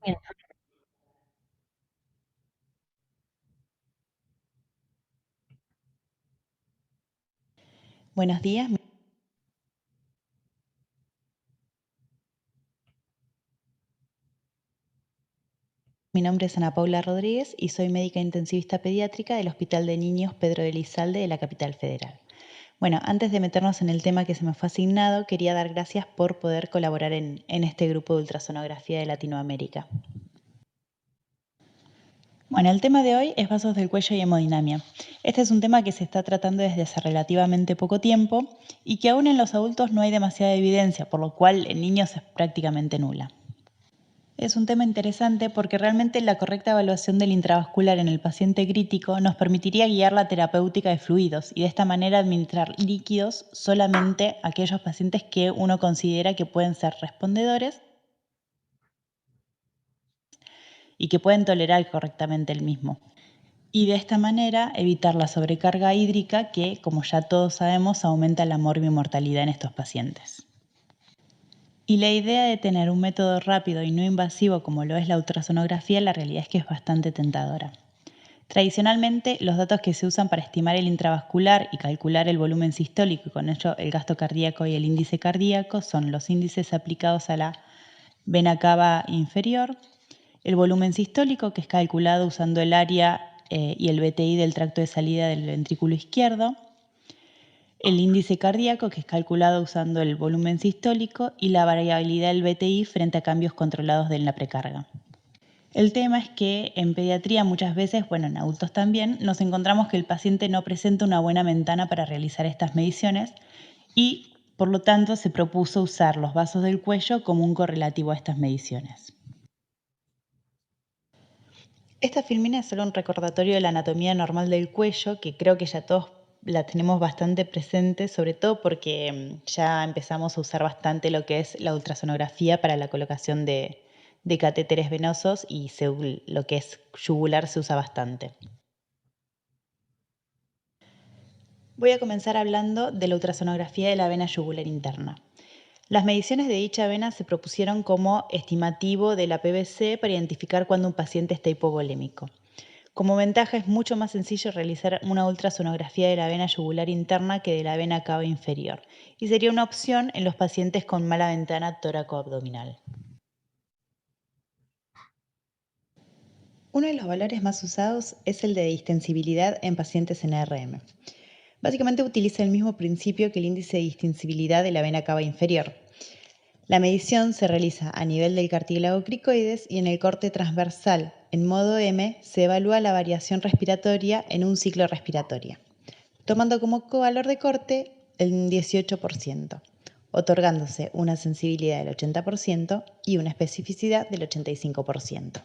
Bien. Buenos días, mi nombre es Ana Paula Rodríguez y soy médica intensivista pediátrica del Hospital de Niños Pedro de Elizalde de la Capital Federal. Bueno, antes de meternos en el tema que se me fue asignado, quería dar gracias por poder colaborar en este grupo de ultrasonografía de Latinoamérica. Bueno, el tema de hoy es vasos del cuello y hemodinamia. Este es un tema que se está tratando desde hace relativamente poco tiempo y que aún en los adultos no hay demasiada evidencia, por lo cual en niños es prácticamente nula. Es un tema interesante porque realmente la correcta evaluación del intravascular en el paciente crítico nos permitiría guiar la terapéutica de fluidos y de esta manera administrar líquidos solamente a aquellos pacientes que uno considera que pueden ser respondedores y que pueden tolerar correctamente el mismo. Y de esta manera evitar la sobrecarga hídrica que, como ya todos sabemos, aumenta la morbimortalidad en estos pacientes. Y la idea de tener un método rápido y no invasivo como lo es la ultrasonografía, la realidad es que es bastante tentadora. Tradicionalmente, los datos que se usan para estimar el intravascular y calcular el volumen sistólico y con ello el gasto cardíaco y el índice cardíaco son los índices aplicados a la vena cava inferior, el volumen sistólico, que es calculado usando el área y el BTI del tracto de salida del ventrículo izquierdo, el índice cardíaco, que es calculado usando el volumen sistólico, y la variabilidad del BTI frente a cambios controlados de la precarga. El tema es que en pediatría muchas veces, bueno, en adultos también, nos encontramos que el paciente no presenta una buena ventana para realizar estas mediciones y, por lo tanto, se propuso usar los vasos del cuello como un correlativo a estas mediciones. Esta filmina es solo un recordatorio de la anatomía normal del cuello, que creo que ya todos la tenemos bastante presente, sobre todo porque ya empezamos a usar bastante lo que es la ultrasonografía para la colocación de catéteres venosos y lo que es yugular se usa bastante. Voy a comenzar hablando de la ultrasonografía de la vena yugular interna. Las mediciones de dicha vena se propusieron como estimativo de la PVC para identificar cuando un paciente está hipovolémico. Como ventaja es mucho más sencillo realizar una ultrasonografía de la vena yugular interna que de la vena cava inferior y sería una opción en los pacientes con mala ventana tóraco-abdominal. Uno de los valores más usados es el de distensibilidad en pacientes en ARM. Básicamente utiliza el mismo principio que el índice de distensibilidad de la vena cava inferior. La medición se realiza a nivel del cartílago cricoides y en el corte transversal, en modo M, se evalúa la variación respiratoria en un ciclo respiratorio, tomando como covalor de corte el 18%, otorgándose una sensibilidad del 80% y una especificidad del 85%.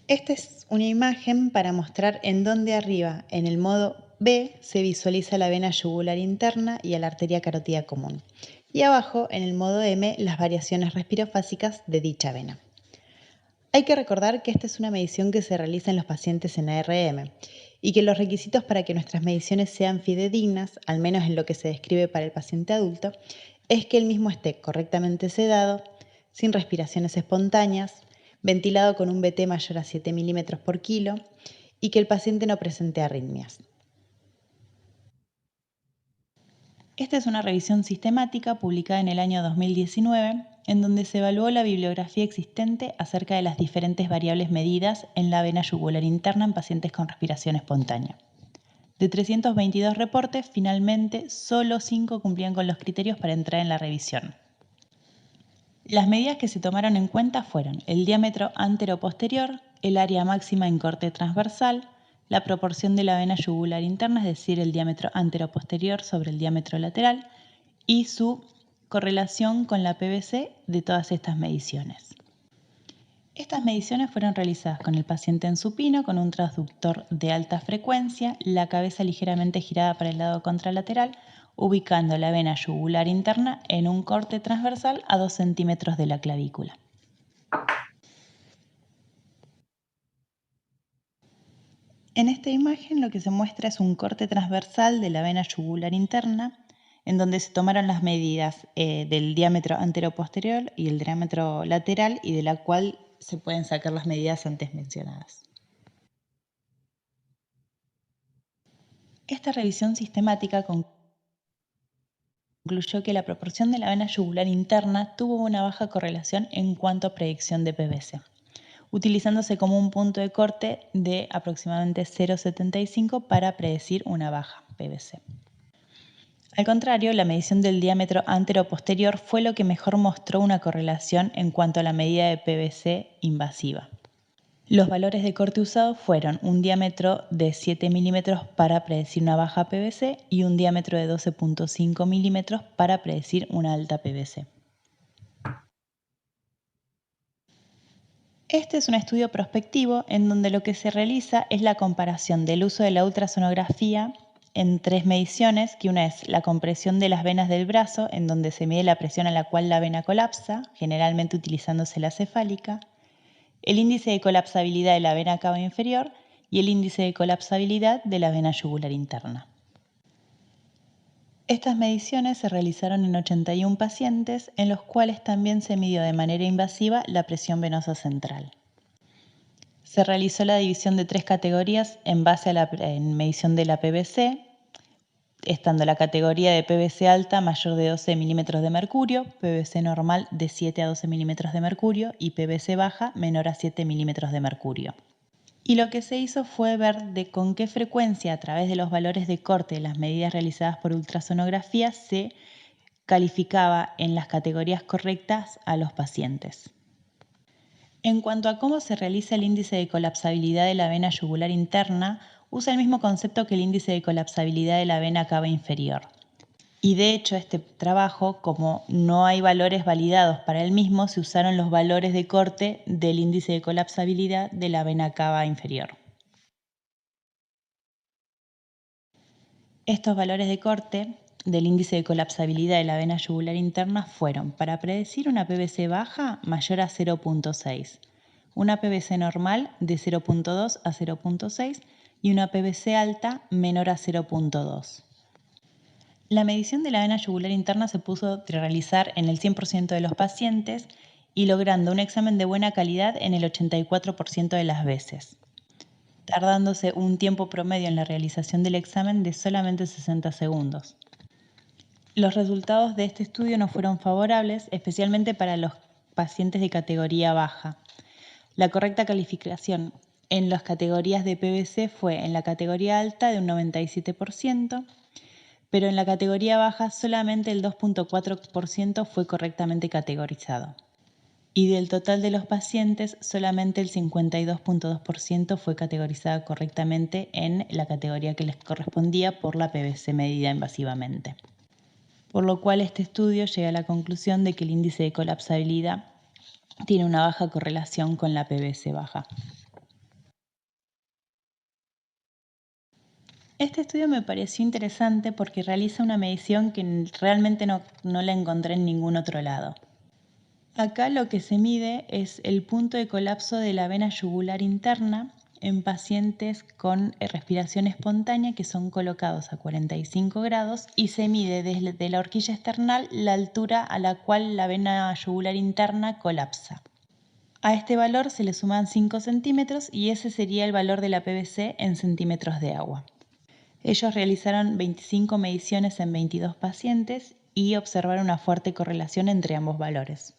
Esta es una imagen para mostrar en dónde arriba, en el modo B, se visualiza la vena yugular interna y la arteria carótida común. Y abajo, en el modo M, las variaciones respirofásicas de dicha vena. Hay que recordar que esta es una medición que se realiza en los pacientes en ARM y que los requisitos para que nuestras mediciones sean fidedignas, al menos en lo que se describe para el paciente adulto, es que el mismo esté correctamente sedado, sin respiraciones espontáneas, ventilado con un BT mayor a 7 milímetros por kilo y que el paciente no presente arritmias. Esta es una revisión sistemática publicada en el año 2019, en donde se evaluó la bibliografía existente acerca de las diferentes variables medidas en la vena yugular interna en pacientes con respiración espontánea. De 322 reportes, finalmente solo 5 cumplían con los criterios para entrar en la revisión. Las medidas que se tomaron en cuenta fueron el diámetro antero-posterior, el área máxima en corte transversal, la proporción de la vena yugular interna, es decir, el diámetro antero-posterior sobre el diámetro lateral, y su correlación con la PVC de todas estas mediciones. Estas mediciones fueron realizadas con el paciente en supino, con un transductor de alta frecuencia, la cabeza ligeramente girada para el lado contralateral, ubicando la vena yugular interna en un corte transversal a 2 centímetros de la clavícula. En esta imagen lo que se muestra es un corte transversal de la vena yugular interna en donde se tomaron las medidas del diámetro anteroposterior y el diámetro lateral, y de la cual se pueden sacar las medidas antes mencionadas. Esta revisión sistemática concluyó que la proporción de la vena yugular interna tuvo una baja correlación en cuanto a predicción de PVC, utilizándose como un punto de corte de aproximadamente 0,75 para predecir una baja PVC. Al contrario, la medición del diámetro anteroposterior fue lo que mejor mostró una correlación en cuanto a la medida de PVC invasiva. Los valores de corte usados fueron un diámetro de 7 milímetros para predecir una baja PVC y un diámetro de 12,5 milímetros para predecir una alta PVC. Este es un estudio prospectivo en donde lo que se realiza es la comparación del uso de la ultrasonografía en 3 mediciones, que una es la compresión de las venas del brazo, en donde se mide la presión a la cual la vena colapsa, generalmente utilizándose la cefálica, el índice de colapsabilidad de la vena cava inferior y el índice de colapsabilidad de la vena yugular interna. Estas mediciones se realizaron en 81 pacientes, en los cuales también se midió de manera invasiva la presión venosa central. Se realizó la división de 3 categorías en base a la medición de la PVC, estando la categoría de PVC alta mayor de 12 milímetros de mercurio, PVC normal de 7 a 12 milímetros de mercurio y PVC baja menor a 7 milímetros de mercurio. Y lo que se hizo fue ver de con qué frecuencia, a través de los valores de corte de las medidas realizadas por ultrasonografía, se calificaba en las categorías correctas a los pacientes. En cuanto a cómo se realiza el índice de colapsabilidad de la vena yugular interna, usa el mismo concepto que el índice de colapsabilidad de la vena cava inferior. Y de hecho, este trabajo, como no hay valores validados para el mismo, se usaron los valores de corte del índice de colapsabilidad de la vena cava inferior. Estos valores de corte del índice de colapsabilidad de la vena yugular interna fueron para predecir una PVC baja mayor a 0,6, una PVC normal de 0,2 a 0,6 y una PVC alta menor a 0,2. La medición de la vena yugular interna se puso a realizar en el 100% de los pacientes y logrando un examen de buena calidad en el 84% de las veces, tardándose un tiempo promedio en la realización del examen de solamente 60 segundos. Los resultados de este estudio no fueron favorables, especialmente para los pacientes de categoría baja. La correcta calificación en las categorías de PVC fue en la categoría alta de un 97%, pero en la categoría baja solamente el 2,4% fue correctamente categorizado. Y del total de los pacientes, solamente el 52,2% fue categorizado correctamente en la categoría que les correspondía por la PVC medida invasivamente. Por lo cual este estudio llega a la conclusión de que el índice de colapsabilidad tiene una baja correlación con la PVC baja. Este estudio me pareció interesante porque realiza una medición que realmente no la encontré en ningún otro lado. Acá lo que se mide es el punto de colapso de la vena yugular interna en pacientes con respiración espontánea que son colocados a 45 grados y se mide desde la horquilla esternal la altura a la cual la vena yugular interna colapsa. A este valor se le suman 5 centímetros y ese sería el valor de la PVC en centímetros de agua. Ellos realizaron 25 mediciones en 22 pacientes y observaron una fuerte correlación entre ambos valores.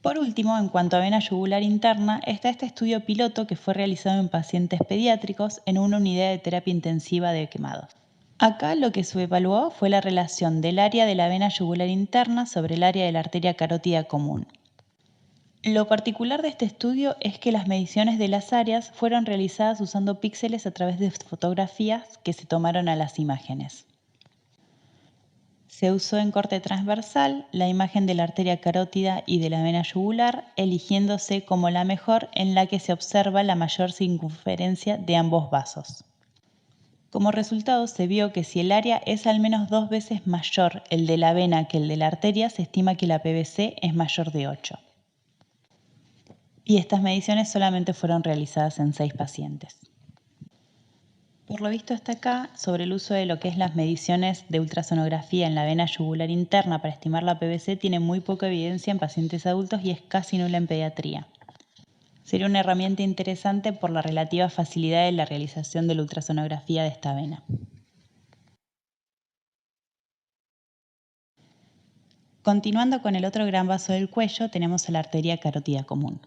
Por último, en cuanto a vena yugular interna, está este estudio piloto que fue realizado en pacientes pediátricos en una unidad de terapia intensiva de quemados. Acá lo que se evaluó fue la relación del área de la vena yugular interna sobre el área de la arteria carótida común. Lo particular de este estudio es que las mediciones de las áreas fueron realizadas usando píxeles a través de fotografías que se tomaron a las imágenes. Se usó en corte transversal la imagen de la arteria carótida y de la vena yugular, eligiéndose como la mejor en la que se observa la mayor circunferencia de ambos vasos. Como resultado, se vio que si el área es al menos 2 veces mayor el de la vena que el de la arteria, se estima que la PVC es mayor de 8. Y estas mediciones solamente fueron realizadas en 6 pacientes. Por lo visto hasta acá, sobre el uso de lo que es las mediciones de ultrasonografía en la vena yugular interna para estimar la PVC, tiene muy poca evidencia en pacientes adultos y es casi nula en pediatría. Sería una herramienta interesante por la relativa facilidad de la realización de la ultrasonografía de esta vena. Continuando con el otro gran vaso del cuello, tenemos a la arteria carótida común.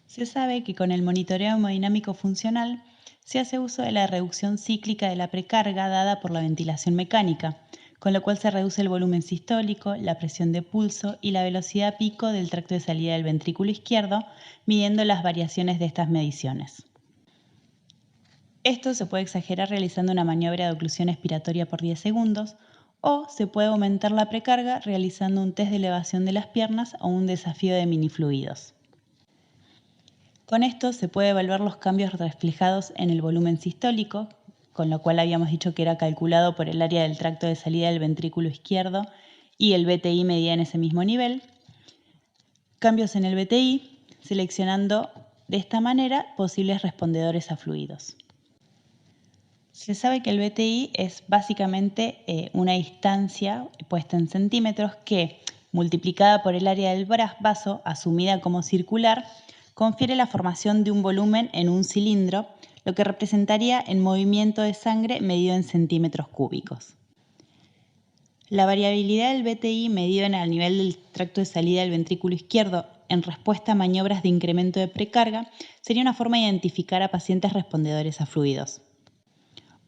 Se sabe que con el monitoreo hemodinámico funcional se hace uso de la reducción cíclica de la precarga dada por la ventilación mecánica, con lo cual se reduce el volumen sistólico, la presión de pulso y la velocidad pico del tracto de salida del ventrículo izquierdo, midiendo las variaciones de estas mediciones. Esto se puede exagerar realizando una maniobra de oclusión expiratoria por 10 segundos o se puede aumentar la precarga realizando un test de elevación de las piernas o un desafío de minifluidos. Con esto se puede evaluar los cambios reflejados en el volumen sistólico, con lo cual habíamos dicho que era calculado por el área del tracto de salida del ventrículo izquierdo y el BTI medía en ese mismo nivel. Cambios en el BTI, seleccionando de esta manera posibles respondedores a fluidos. Se sabe que el BTI es básicamente una distancia puesta en centímetros que, multiplicada por el área del vaso, asumida como circular, confiere la formación de un volumen en un cilindro, lo que representaría el movimiento de sangre medido en centímetros cúbicos. La variabilidad del BTI medido en el nivel del tracto de salida del ventrículo izquierdo en respuesta a maniobras de incremento de precarga sería una forma de identificar a pacientes respondedores a fluidos.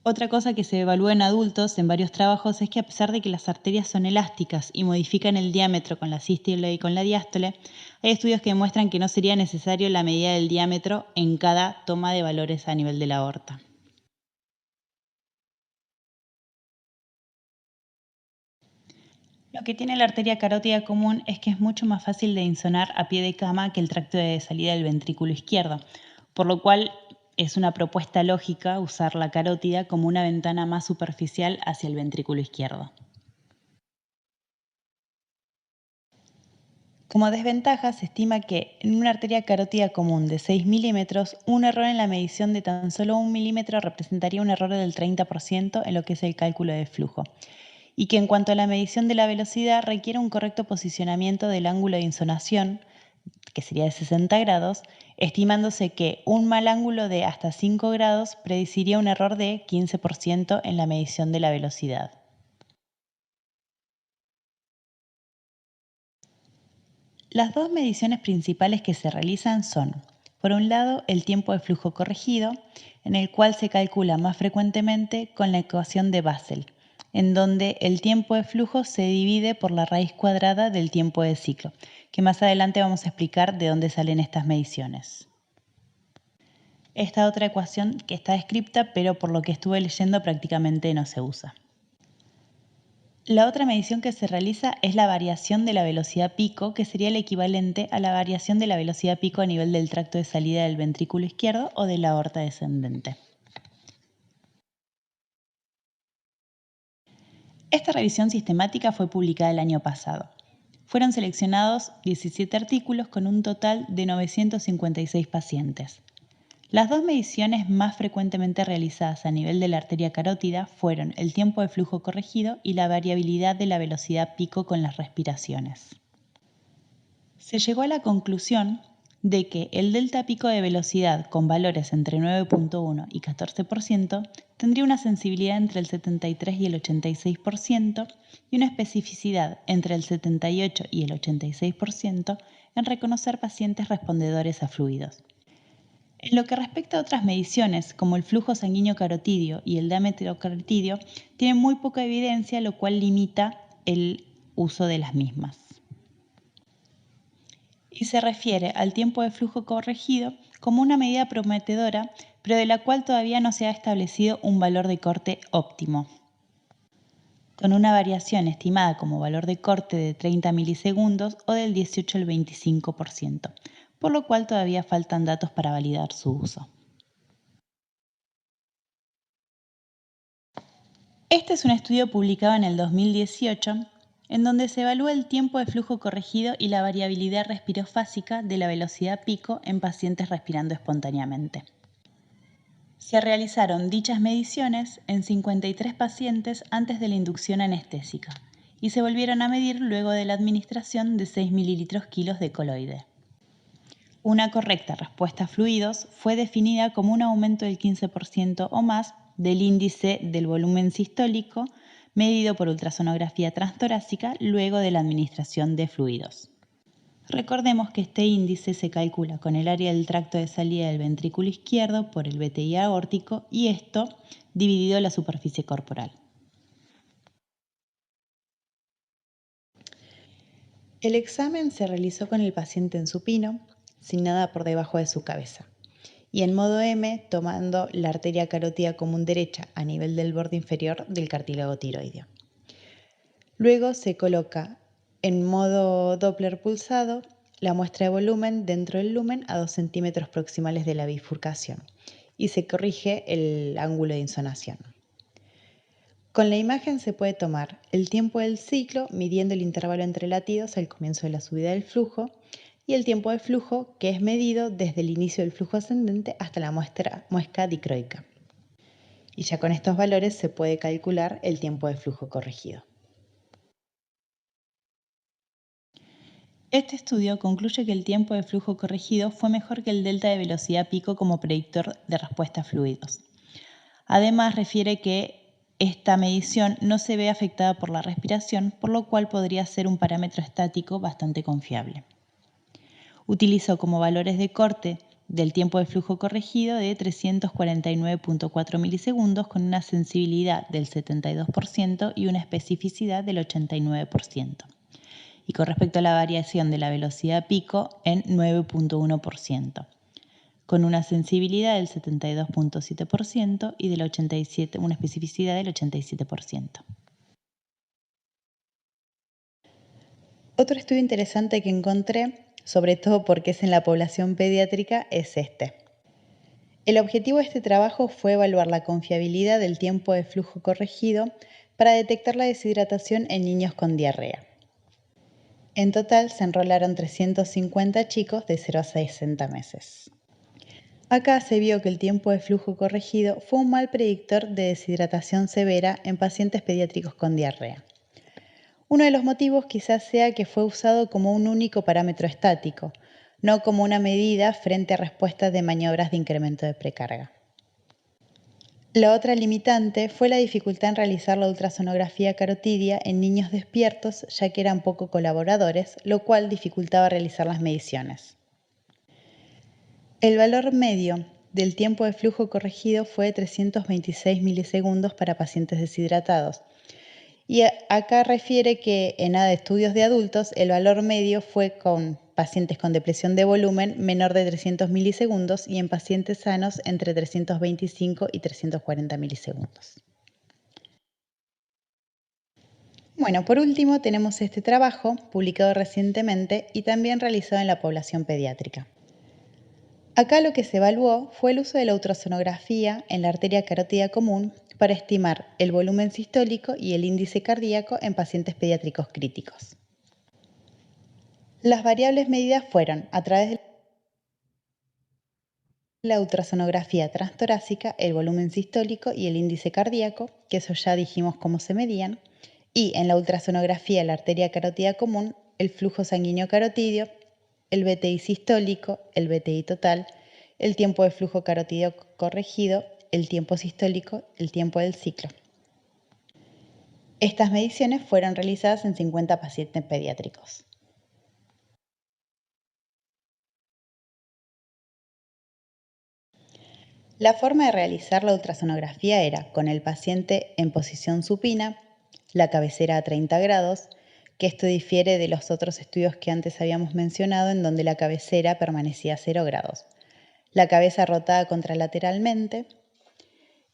Otra cosa que se evalúa en adultos en varios trabajos es que a pesar de que las arterias son elásticas y modifican el diámetro con la sístole y con la diástole, hay estudios que demuestran que no sería necesario la medida del diámetro en cada toma de valores a nivel de la aorta. Lo que tiene la arteria carótida común es que es mucho más fácil de insonar a pie de cama que el tracto de salida del ventrículo izquierdo, por lo cual es una propuesta lógica usar la carótida como una ventana más superficial hacia el ventrículo izquierdo. Como desventaja, se estima que en una arteria carótida común de 6 milímetros, un error en la medición de tan solo 1 milímetro representaría un error del 30% en lo que es el cálculo de flujo, y que en cuanto a la medición de la velocidad requiere un correcto posicionamiento del ángulo de insonación, que sería de 60 grados, estimándose que un mal ángulo de hasta 5 grados predeciría un error de 15% en la medición de la velocidad. Las dos mediciones principales que se realizan son, por un lado, el tiempo de flujo corregido, en el cual se calcula más frecuentemente con la ecuación de Basel, en donde el tiempo de flujo se divide por la raíz cuadrada del tiempo de ciclo, que más adelante vamos a explicar de dónde salen estas mediciones. Esta otra ecuación que está descripta, pero por lo que estuve leyendo prácticamente no se usa. La otra medición que se realiza es la variación de la velocidad pico, que sería el equivalente a la variación de la velocidad pico a nivel del tracto de salida del ventrículo izquierdo o de la aorta descendente. Esta revisión sistemática fue publicada el año pasado. Fueron seleccionados 17 artículos con un total de 956 pacientes. Las dos mediciones más frecuentemente realizadas a nivel de la arteria carótida fueron el tiempo de flujo corregido y la variabilidad de la velocidad pico con las respiraciones. Se llegó a la conclusión de que el delta pico de velocidad con valores entre 9.1 y 14% tendría una sensibilidad entre el 73 y el 86% y una especificidad entre el 78 y el 86% en reconocer pacientes respondedores a fluidos. En lo que respecta a otras mediciones, como el flujo sanguíneo carotidio y el diámetro carotidio, tienen muy poca evidencia, lo cual limita el uso de las mismas. Y se refiere al tiempo de flujo corregido como una medida prometedora, pero de la cual todavía no se ha establecido un valor de corte óptimo, con una variación estimada como valor de corte de 30 milisegundos o del 18 al 25%, por lo cual todavía faltan datos para validar su uso. Este es un estudio publicado en el 2018 en donde se evalúa el tiempo de flujo corregido y la variabilidad respirofásica de la velocidad pico en pacientes respirando espontáneamente. Se realizaron dichas mediciones en 53 pacientes antes de la inducción anestésica y se volvieron a medir luego de la administración de 6 ml/kg de coloide. Una correcta respuesta a fluidos fue definida como un aumento del 15% o más del índice del volumen sistólico medido por ultrasonografía transtorácica luego de la administración de fluidos. Recordemos que este índice se calcula con el área del tracto de salida del ventrículo izquierdo por el BTI aórtico y esto dividido la superficie corporal. El examen se realizó con el paciente en supino, sin nada por debajo de su cabeza, y en modo M tomando la arteria carótida común derecha a nivel del borde inferior del cartílago tiroideo. Luego se coloca en modo Doppler pulsado la muestra de volumen dentro del lumen a 2 centímetros proximales de la bifurcación y se corrige el ángulo de insonación. Con la imagen se puede tomar el tiempo del ciclo midiendo el intervalo entre latidos al comienzo de la subida del flujo y el tiempo de flujo que es medido desde el inicio del flujo ascendente hasta la muesca dicroica. Y ya con estos valores se puede calcular el tiempo de flujo corregido. Este estudio concluye que el tiempo de flujo corregido fue mejor que el delta de velocidad pico como predictor de respuesta a fluidos. Además, refiere que esta medición no se ve afectada por la respiración, por lo cual podría ser un parámetro estático bastante confiable. Utilizó como valores de corte del tiempo de flujo corregido de 349.4 milisegundos con una sensibilidad del 72% y una especificidad del 89%. Y con respecto a la variación de la velocidad pico en 9.1%, con una sensibilidad del 72.7% y una especificidad del 87%. Otro estudio interesante que encontré, sobre todo porque es en la población pediátrica, es este. El objetivo de este trabajo fue evaluar la confiabilidad del tiempo de flujo corregido para detectar la deshidratación en niños con diarrea. En total se enrolaron 350 chicos de 0 a 60 meses. Acá se vio que el tiempo de flujo corregido fue un mal predictor de deshidratación severa en pacientes pediátricos con diarrea. Uno de los motivos quizás sea que fue usado como un único parámetro estático, no como una medida frente a respuestas de maniobras de incremento de precarga. La otra limitante fue la dificultad en realizar la ultrasonografía carotidia en niños despiertos, ya que eran poco colaboradores, lo cual dificultaba realizar las mediciones. El valor medio del tiempo de flujo corregido fue de 326 milisegundos para pacientes deshidratados. Y acá refiere que en estudios de adultos el valor medio fue con pacientes con depresión de volumen menor de 300 milisegundos y en pacientes sanos entre 325 y 340 milisegundos. Bueno, por último tenemos este trabajo publicado recientemente y también realizado en la población pediátrica. Acá lo que se evaluó fue el uso de la ultrasonografía en la arteria carótida común para estimar el volumen sistólico y el índice cardíaco en pacientes pediátricos críticos. Las variables medidas fueron, a través de la ultrasonografía transtorácica, el volumen sistólico y el índice cardíaco, que eso ya dijimos cómo se medían, y en la ultrasonografía de la arteria carótida común, el flujo sanguíneo carotídeo, el BTI sistólico, el BTI total, el tiempo de flujo carotídeo corregido, el tiempo sistólico, el tiempo del ciclo. Estas mediciones fueron realizadas en 50 pacientes pediátricos. La forma de realizar la ultrasonografía era con el paciente en posición supina, la cabecera a 30 grados, que esto difiere de los otros estudios que antes habíamos mencionado en donde la cabecera permanecía a 0 grados. La cabeza rotada contralateralmente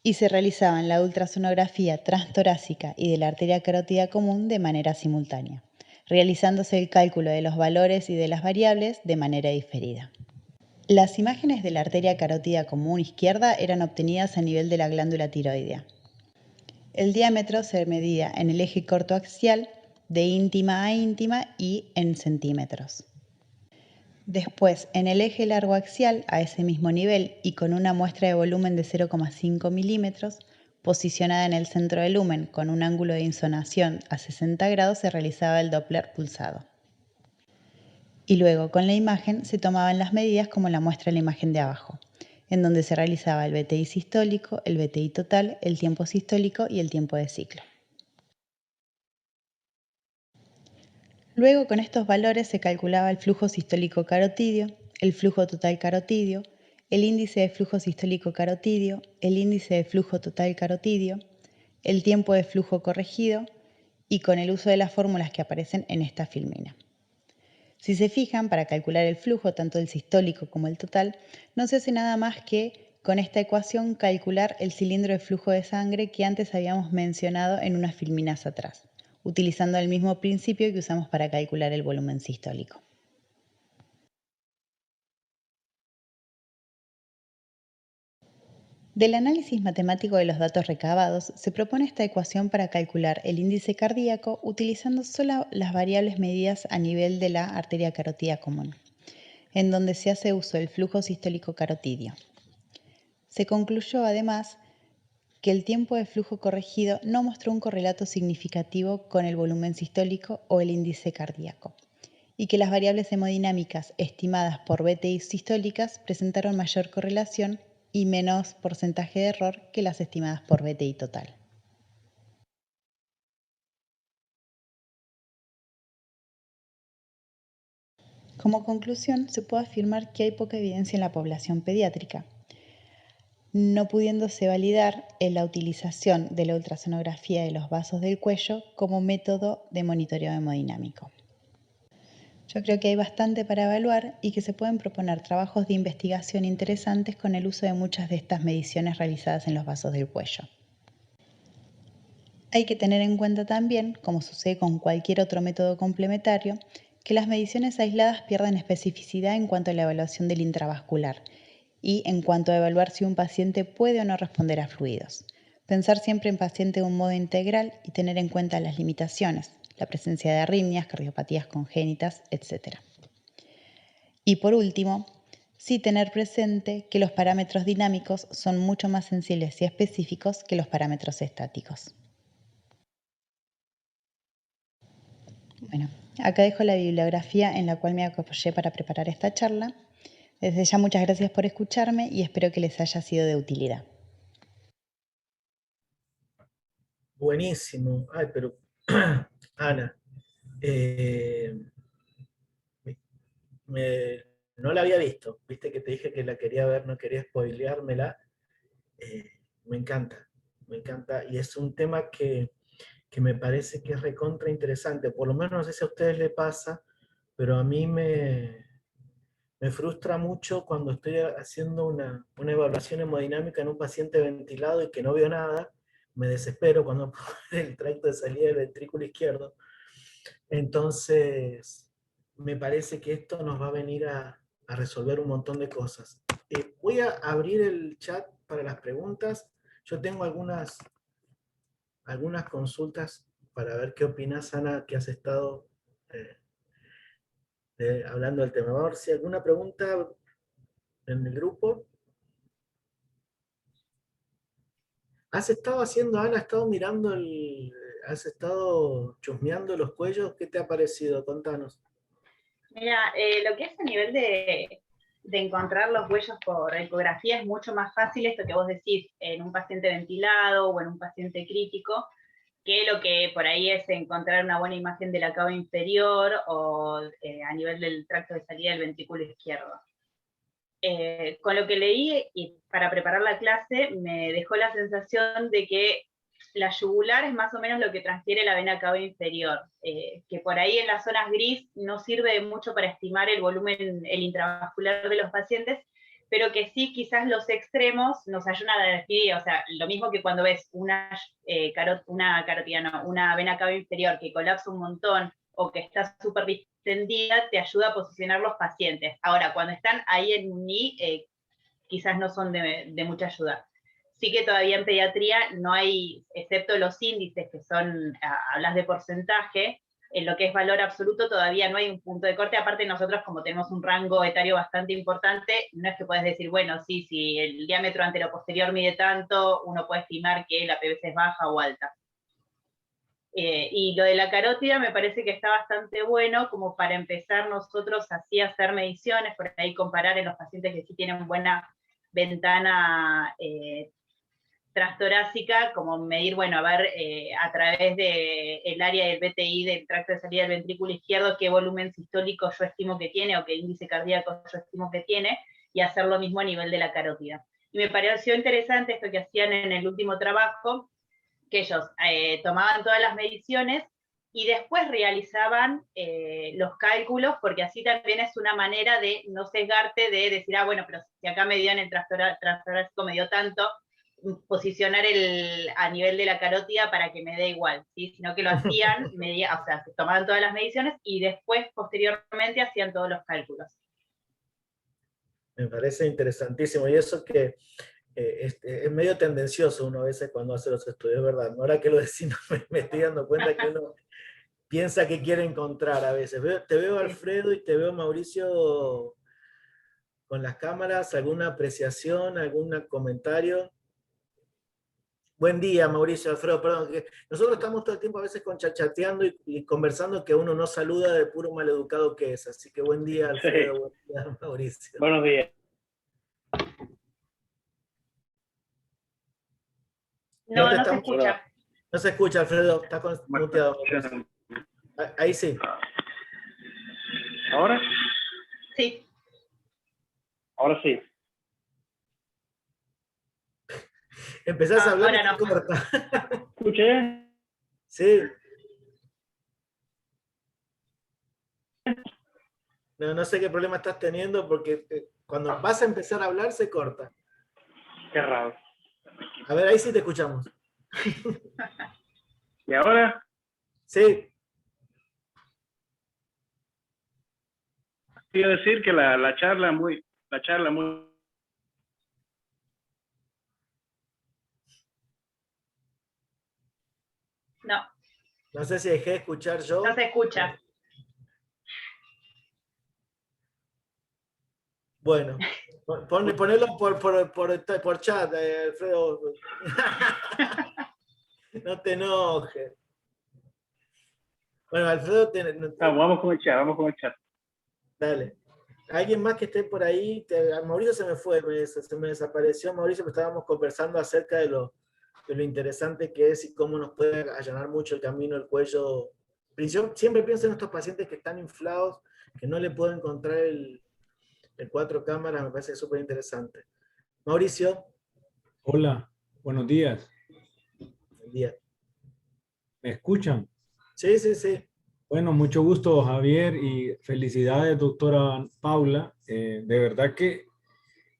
y se realizaban la ultrasonografía transtorácica y de la arteria carótida común de manera simultánea, realizándose el cálculo de los valores y de las variables de manera diferida. Las imágenes de la arteria carótida común izquierda eran obtenidas a nivel de la glándula tiroidea. El diámetro se medía en el eje cortoaxial de íntima a íntima y en centímetros. Después, en el eje largo axial, a ese mismo nivel y con una muestra de volumen de 0,5 milímetros, posicionada en el centro del lumen con un ángulo de insonación a 60 grados, se realizaba el Doppler pulsado. Y luego, con la imagen, se tomaban las medidas como la muestra en la imagen de abajo, en donde se realizaba el BTI sistólico, el BTI total, el tiempo sistólico y el tiempo de ciclo. Luego, con estos valores se calculaba el flujo sistólico carotidio, el flujo total carotidio, el índice de flujo sistólico carotidio, el índice de flujo total carotidio, el tiempo de flujo corregido y con el uso de las fórmulas que aparecen en esta filmina. Si se fijan, para calcular el flujo, tanto el sistólico como el total, no se hace nada más que, con esta ecuación, calcular el cilindro de flujo de sangre que antes habíamos mencionado en unas filminas atrás, utilizando el mismo principio que usamos para calcular el volumen sistólico. Del análisis matemático de los datos recabados, se propone esta ecuación para calcular el índice cardíaco utilizando solo las variables medidas a nivel de la arteria carótida común, en donde se hace uso del flujo sistólico carotidio. Se concluyó además que el tiempo de flujo corregido no mostró un correlato significativo con el volumen sistólico o el índice cardíaco, y que las variables hemodinámicas estimadas por BTI sistólicas presentaron mayor correlación y menos porcentaje de error que las estimadas por BTI total. Como conclusión, se puede afirmar que hay poca evidencia en la población pediátrica, no pudiéndose validar en la utilización de la ultrasonografía de los vasos del cuello como método de monitoreo hemodinámico. Yo creo que hay bastante para evaluar y que se pueden proponer trabajos de investigación interesantes con el uso de muchas de estas mediciones realizadas en los vasos del cuello. Hay que tener en cuenta también, como sucede con cualquier otro método complementario, que las mediciones aisladas pierden especificidad en cuanto a la evaluación del intravascular y en cuanto a evaluar si un paciente puede o no responder a fluidos. Pensar siempre en paciente de un modo integral y tener en cuenta las limitaciones, la presencia de arritmias, cardiopatías congénitas, etc. Y por último, sí tener presente que los parámetros dinámicos son mucho más sensibles y específicos que los parámetros estáticos. Bueno, acá dejo la bibliografía en la cual me apoyé para preparar esta charla. Desde ya muchas gracias por escucharme y espero que les haya sido de utilidad. Buenísimo. Ay, pero Ana, eh, me- no la había visto. Viste que te dije que la quería ver, no quería spoileármela. Eh, me encanta, me encanta. Y es un tema que me parece que es recontra interesante. Por lo menos no sé si a ustedes les pasa, pero a mí me frustra mucho cuando estoy haciendo una evaluación hemodinámica en un paciente ventilado y que no veo nada. Me desespero cuando pongo el tracto de salida del ventrículo izquierdo. Entonces, me parece que esto nos va a venir a resolver un montón de cosas. Voy a abrir el chat para las preguntas. Yo tengo algunas consultas para ver qué opinas, Ana, que has estado eh, hablando del tema. Vamos a ver si hay alguna pregunta en el grupo. ¿Has estado haciendo, Ana, has estado mirando has estado chusmeando los cuellos? ¿Qué te ha parecido? Contanos. Mira, lo que es a nivel de encontrar los huellos por ecografía es mucho más fácil esto que vos decís en un paciente ventilado o en un paciente crítico, que lo que por ahí es encontrar una buena imagen de la cava inferior o a nivel del tracto de salida del ventrículo izquierdo. Con lo que leí y para preparar la clase me dejó la sensación de que la yugular es más o menos lo que transfiere la vena cava inferior, que por ahí en las zonas gris no sirve mucho para estimar el volumen, el intravascular de los pacientes, pero que sí quizás los extremos nos ayudan a definir, o sea, lo mismo que cuando ves una vena cava inferior que colapsa un montón o que está súper distendida, te ayuda a posicionar los pacientes. Ahora, cuando están ahí en un I, quizás no son de mucha ayuda. Sí que todavía en pediatría no hay, excepto los índices que son, hablas de porcentaje, en lo que es valor absoluto todavía no hay un punto de corte. Aparte nosotros, como tenemos un rango etario bastante importante, no es que puedes decir, bueno, sí, si el diámetro antero-posterior mide tanto, uno puede estimar que la PVC es baja o alta. Y lo de la carótida me parece que está bastante bueno como para empezar nosotros así a hacer mediciones, por ahí comparar en los pacientes que sí tienen buena ventana transtorácica, como medir, bueno, a ver a través del área del BTI, del tracto de salida del ventrículo izquierdo, qué volumen sistólico yo estimo que tiene o qué índice cardíaco yo estimo que tiene, y hacer lo mismo a nivel de la carótida. Y me pareció interesante esto que hacían en el último trabajo, que ellos tomaban todas las mediciones y después realizaban los cálculos, porque así también es una manera de no sesgarte, de decir, ah, bueno, pero si acá me dio en el transtorácico me dio tanto, posicionar a nivel de la carótida para que me dé igual, ¿sí? Sino que lo hacían, o sea, tomaban todas las mediciones y después, posteriormente, hacían todos los cálculos. Me parece interesantísimo, y eso que es medio tendencioso uno a veces cuando hace los estudios, ¿verdad? Ahora que lo decís, me estoy dando cuenta que uno piensa que quiere encontrar a veces. Te veo Alfredo y te veo Mauricio con las cámaras. ¿Alguna apreciación, algún comentario? Buen día, Mauricio, Alfredo, perdón. Nosotros estamos todo el tiempo a veces chateando y conversando, que uno no saluda de puro maleducado que es. Así que buen día, Alfredo, sí. Buen día, Mauricio. Buenos días. No se escucha. No se escucha, Alfredo, está muteado. Ahí sí. ¿Ahora? Sí. Ahora sí. Empezás a hablar y no. corta. ¿Escuché? Sí. No sé qué problema estás teniendo, porque cuando vas a empezar a hablar se corta. Qué raro. A ver, ahí sí te escuchamos. ¿Y ahora? Sí. Quiero decir que la charla muy... No. No sé si dejé de escuchar yo. No se escucha. Bueno, ponelo por chat, Alfredo. No te enojes. Bueno, Alfredo... Vamos con el chat. Dale. ¿Alguien más que esté por ahí? Mauricio se me fue, se me desapareció Mauricio, pero estábamos conversando acerca de lo interesante que es y cómo nos puede allanar mucho el camino, el cuello. Yo siempre pienso en estos pacientes que están inflados, que no le puedo encontrar el 4 cámaras, me parece súper interesante. Mauricio. Hola, buenos días. Buen día. ¿Me escuchan? Sí, sí, sí. Bueno, mucho gusto, Javier, y felicidades, doctora Paula. De verdad que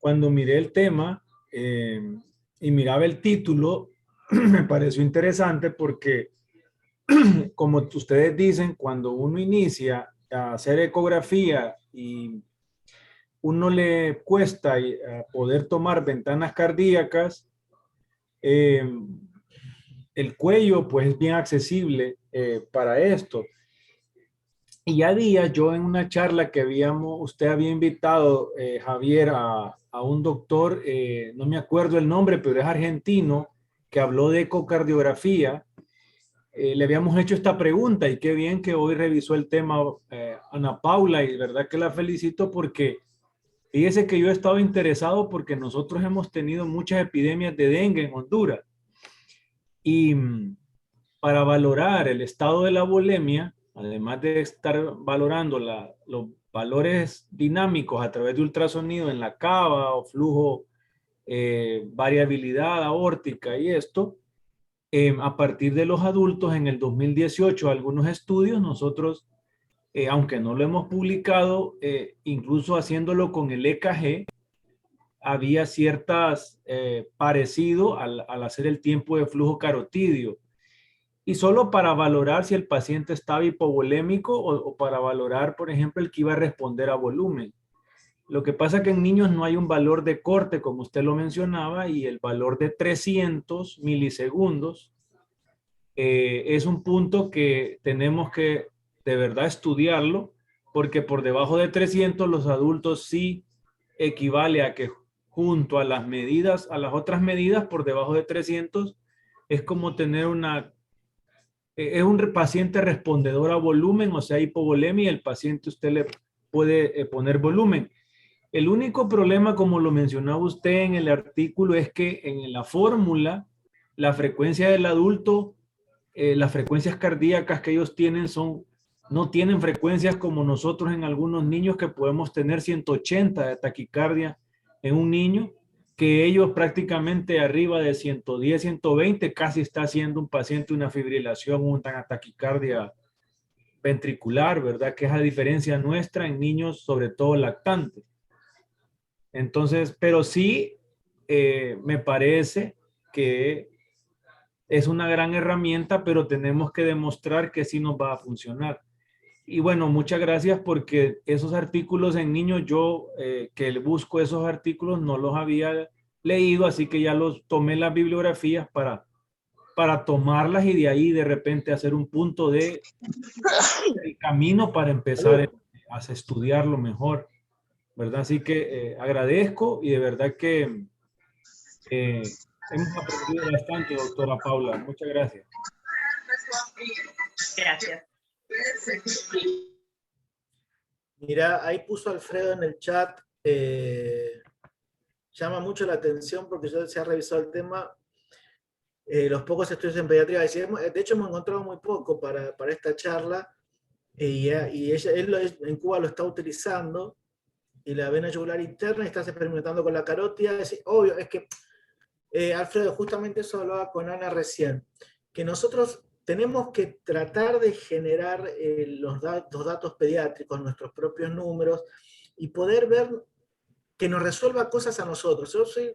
cuando miré el tema y miraba el título, me pareció interesante porque, como ustedes dicen, cuando uno inicia a hacer ecografía y uno le cuesta poder tomar ventanas cardíacas, el cuello pues es bien accesible para esto. Y ya días yo en una charla que usted había invitado, Javier, a un doctor, no me acuerdo el nombre, pero es argentino, que habló de ecocardiografía. Le habíamos hecho esta pregunta y qué bien que hoy revisó el tema Ana Paula, y de verdad que la felicito porque fíjese que yo he estado interesado porque nosotros hemos tenido muchas epidemias de dengue en Honduras. Y para valorar el estado de la volemia, además de estar valorando los valores dinámicos a través de ultrasonido en la cava o flujo, variabilidad aórtica y esto, a partir de los adultos en el 2018, algunos estudios, nosotros, aunque no lo hemos publicado, incluso haciéndolo con el EKG, había ciertas parecido al hacer el tiempo de flujo carotidio. Y solo para valorar si el paciente estaba hipovolémico o para valorar, por ejemplo, el que iba a responder a volumen. Lo que pasa es que en niños no hay un valor de corte, como usted lo mencionaba, y el valor de 300 milisegundos es un punto que tenemos que de verdad estudiarlo, porque por debajo de 300 los adultos sí equivale a que junto a las medidas, a las otras medidas por debajo de 300, es como tener es un paciente respondedor a volumen, o sea, hipovolemia, y el paciente usted le puede poner volumen. El único problema, como lo mencionaba usted en el artículo, es que en la fórmula, la frecuencia del adulto, las frecuencias cardíacas que ellos tienen no tienen frecuencias como nosotros en algunos niños, que podemos tener 180 de taquicardia en un niño, que ellos prácticamente arriba de 110, 120, casi está haciendo un paciente una fibrilación, una taquicardia ventricular, ¿verdad? Que es a diferencia nuestra en niños, sobre todo lactantes. Entonces, pero sí me parece que es una gran herramienta, pero tenemos que demostrar que sí nos va a funcionar. Y bueno, muchas gracias, porque esos artículos en niños, yo que busco esos artículos no los había leído, así que ya los tomé las bibliografías para tomarlas y de ahí de repente hacer un punto de el camino para empezar a estudiarlo mejor, ¿verdad? Así que agradezco, y de verdad que hemos aprendido bastante, doctora Paula. Muchas gracias. Gracias. Mira, ahí puso Alfredo en el chat, llama mucho la atención porque yo se ha revisado el tema, los pocos estudios en pediatría, de hecho hemos encontrado muy poco para esta charla, y él en Cuba lo está utilizando, y la vena yugular interna, y está experimentando con la carótida. Obvio, es que, Alfredo, justamente eso hablaba con Ana recién, que nosotros tenemos que tratar de generar los datos pediátricos, nuestros propios números, y poder ver que nos resuelva cosas a nosotros. Yo soy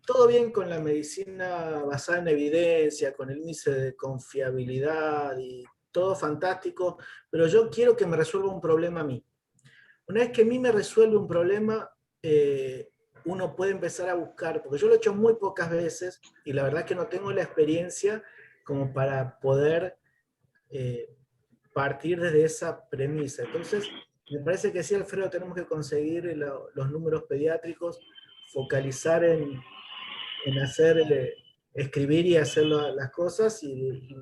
todo bien con la medicina basada en evidencia, con el índice de confiabilidad y todo fantástico, pero yo quiero que me resuelva un problema a mí. Una vez que a mí me resuelve un problema, uno puede empezar a buscar, porque yo lo he hecho muy pocas veces, y la verdad es que no tengo la experiencia como para poder partir desde esa premisa. Entonces, me parece que sí, Alfredo, tenemos que conseguir los números pediátricos, focalizar en hacer, escribir y hacer las cosas, y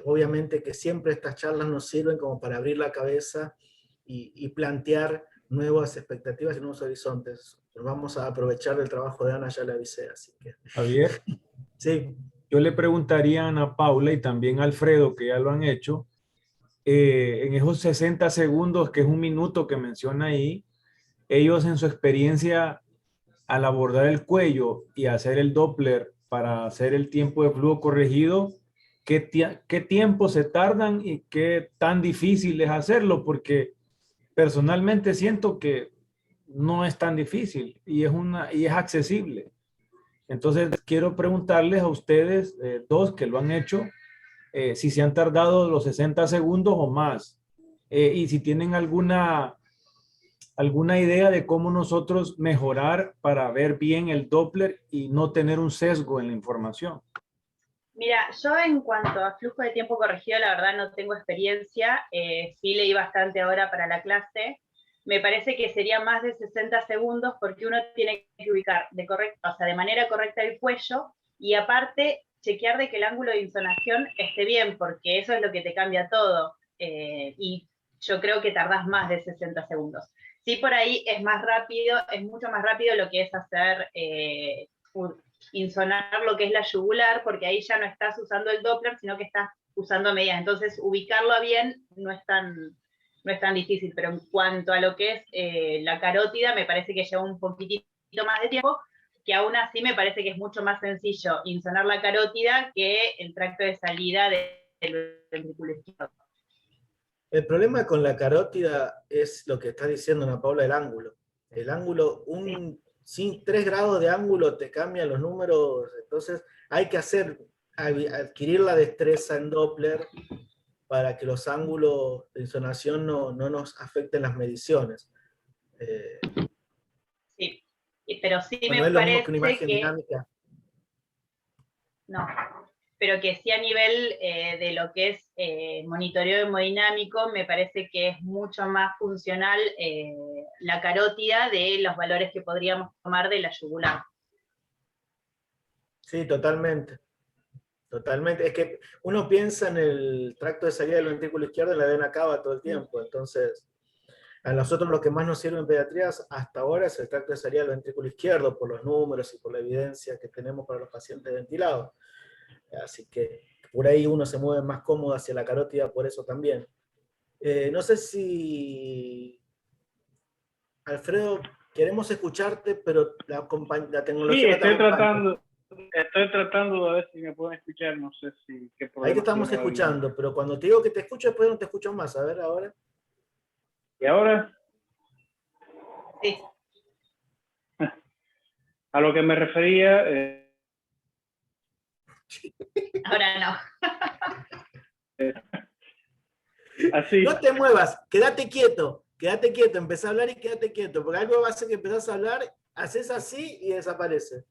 obviamente que siempre estas charlas nos sirven como para abrir la cabeza y plantear nuevas expectativas y nuevos horizontes. Nos vamos a aprovechar del trabajo de Ana, ya le avisé, así que... Javier, Sí. yo le preguntaría a Ana Paula y también a Alfredo, que ya lo han hecho, en esos 60 segundos, que es un minuto que menciona ahí, ellos en su experiencia al abordar el cuello y hacer el Doppler para hacer el tiempo de flujo corregido, ¿qué tiempo se tardan y qué tan difícil es hacerlo? Porque personalmente siento que no es tan difícil y es accesible. Entonces quiero preguntarles a ustedes dos que lo han hecho, si se han tardado los 60 segundos o más, y si tienen alguna idea de cómo nosotros mejorar para ver bien el Doppler y no tener un sesgo en la información. Mira, yo en cuanto a flujo de tiempo corregido, la verdad no tengo experiencia, sí leí bastante ahora para la clase. Me parece que sería más de 60 segundos porque uno tiene que ubicar de manera correcta el cuello, y aparte chequear de que el ángulo de insonación esté bien, porque eso es lo que te cambia todo. Y yo creo que tardás más de 60 segundos. Sí, por ahí es más rápido, es mucho más rápido lo que es hacer insonar lo que es la yugular, porque ahí ya no estás usando el Doppler, sino que estás usando medidas. Entonces, ubicarlo bien no es tan difícil, pero en cuanto a lo que es la carótida, me parece que lleva un poquitito más de tiempo, que aún así me parece que es mucho más sencillo insonar la carótida que el tracto de salida del ventrículo izquierdo. El problema con la carótida es lo que está diciendo Ana Paula, el ángulo. El ángulo, sin 3 grados de ángulo te cambian los números, entonces hay que adquirir la destreza en Doppler para que los ángulos de insonación no nos afecten las mediciones. Sí, pero sí bueno, me es lo mismo parece que una imagen que... dinámica. No, pero que sí a nivel de lo que es monitoreo hemodinámico, me parece que es mucho más funcional la carótida de los valores que podríamos tomar de la yugular. Sí, totalmente. Totalmente. Es que uno piensa en el tracto de salida del ventrículo izquierdo en la vena cava todo el tiempo. Entonces, a nosotros lo que más nos sirve en pediatría hasta ahora es el tracto de salida del ventrículo izquierdo, por los números y por la evidencia que tenemos para los pacientes ventilados. Así que por ahí uno se mueve más cómodo hacia la carótida por eso también. No sé si, Alfredo, queremos escucharte, pero la Sí, tecnología no te acompaña. estoy tratando de ver si me pueden escuchar, no sé si qué Ahí te problema estamos tiene ahí. escuchando, pero cuando te digo que te escucho, después no te escucho más. A ver, ahora. ¿Y ahora? Sí. A lo que me refería, Ahora no. así, No te muevas, quédate quieto, empezá a hablar y quédate quieto, porque algo va a hacer que empezás a hablar, haces así y desaparece.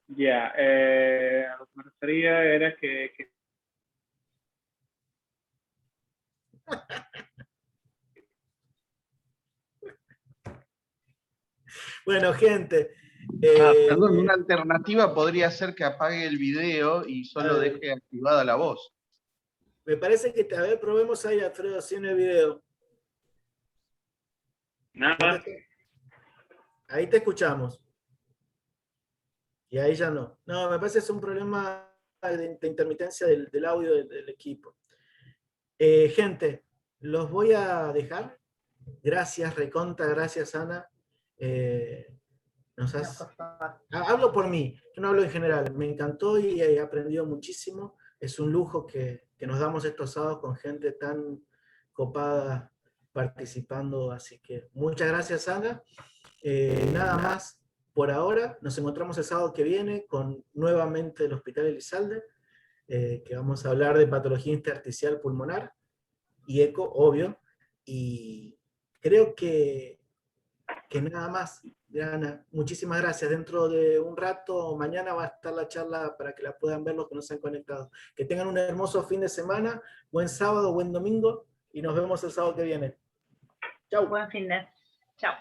ya, a lo que me refería era que Bueno, gente. Perdón, una alternativa podría ser que apague el video y solo deje activada la voz. Me parece que, a ver, probemos ahí, Alfredo, sin el video. nada, Ahí te escuchamos. Y ahí ya no. No, me parece que es un problema de intermitencia del audio del equipo. Gente, los voy a dejar. Gracias, recontra, gracias, Ana. Hablo por mí, yo no hablo en general. Me encantó y he aprendido muchísimo. Es un lujo que nos damos estos sábados con gente tan copada participando. Así que muchas gracias, Ana. Nada más por ahora. Nos encontramos el sábado que viene con nuevamente el Hospital Elizalde, que vamos a hablar de patología intersticial pulmonar y eco, obvio. Y creo que nada más. Diana, muchísimas gracias. Dentro de un rato, mañana va a estar la charla para que la puedan ver los que no se han conectado. Que tengan un hermoso fin de semana, buen sábado, buen domingo, y nos vemos el sábado que viene. Chau. Buen fin de. Chao.